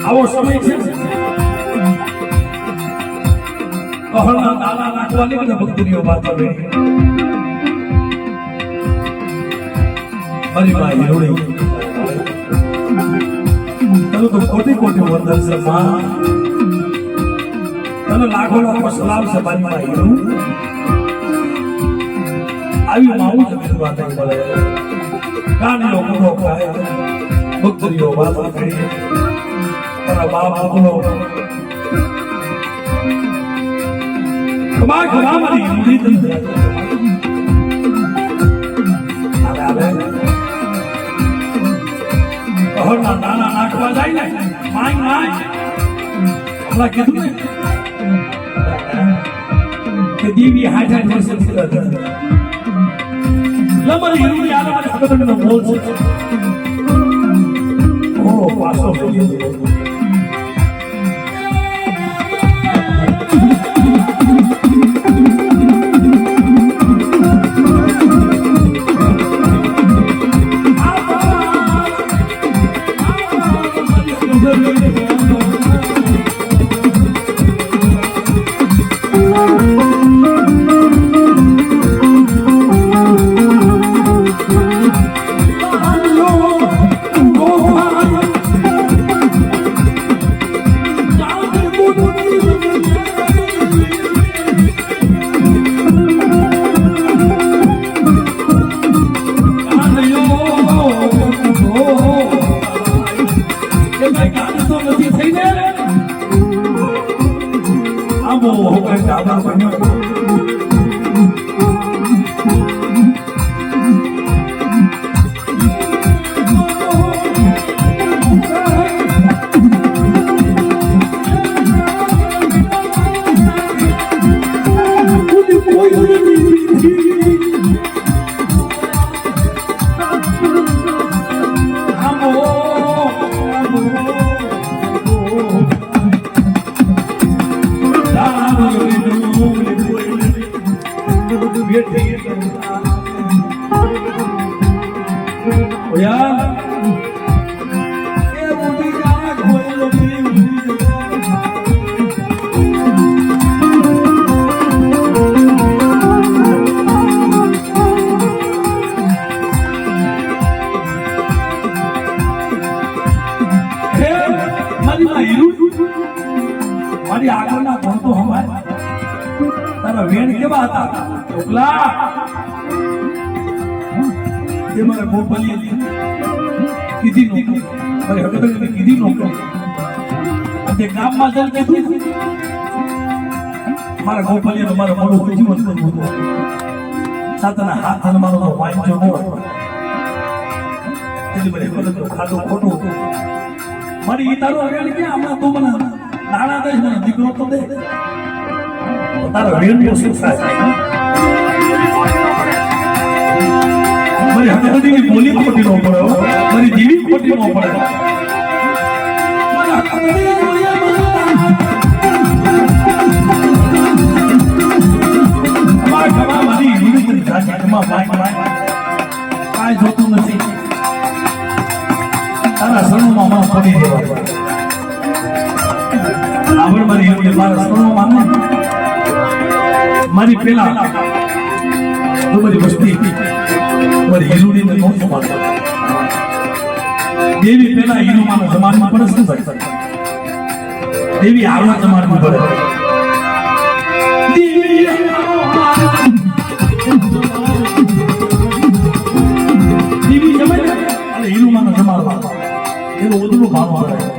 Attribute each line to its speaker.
Speaker 1: આવો સમય છે કહણા દાણા નાખવાની બધા ભક્તિઓ વાત આવે હરી ભાઈ રોડી તને તો કોટી કોટી વંદન છે માં તને લાખો લાખો સલામ છે મારી ભાઈ આવી માવું જમીન વાત મળે ગાડીઓ પૂરો ખાય ભક્તિઓ વાત કરી તારા બાપ બોલો ખમા ખમા મારી હિન્દી તને આવે કહરના દાણા નાખવા જાય ને માય માય હમણાં કીધું ને કે દેવી 60 વર્ષ લમરી હિન્દી આલે મને ખબર ન બોલ છે ઓ પાછો કઈ કામ તો નથી થઈ ને આબો કઈ ડાબા બન્યો મારી આગળના ગુણ તો હમાય તારા વેણ કેવા હતા ચોકલા તે મારે ગોપલી કીધી નોકરી મારી હકીકત કીધી નોકરી તે ગામમાં જલ કે મારા ગોપલી મારો મોડું જીવન કરવું હતું સાતના હાથ અને મારો તો વાંચો ન એટલે મને હકીકત ખાધું ખોટું મારી તારો વેણ કે હમણાં તું મને નાણા દઈશ મને દીકરો તો દે તારા વેણ નો શું થાય મારી હકીકતની બોલી ખોટી ન પડે મારી જીવી ખોટી ન પડે મારા મારી યુનિવર્સિટી જાતિમાં કાંઈ જોતું નથી તારા શરણમાં માં પડી દેવા આવડ મારી એવું મારા શરણમાં માને મારી પેલા તો મારી વસ્તી મારી હીરુડીને નહોતું માનતો દેવી પેલા હીરુમાના જમાનમાં પડે શું થાય દેવી આવડા જમાનમાં પડે દેવી જમાય અને હીરુમાના જમાનમાં એનું ઉદલું ભાવ પડે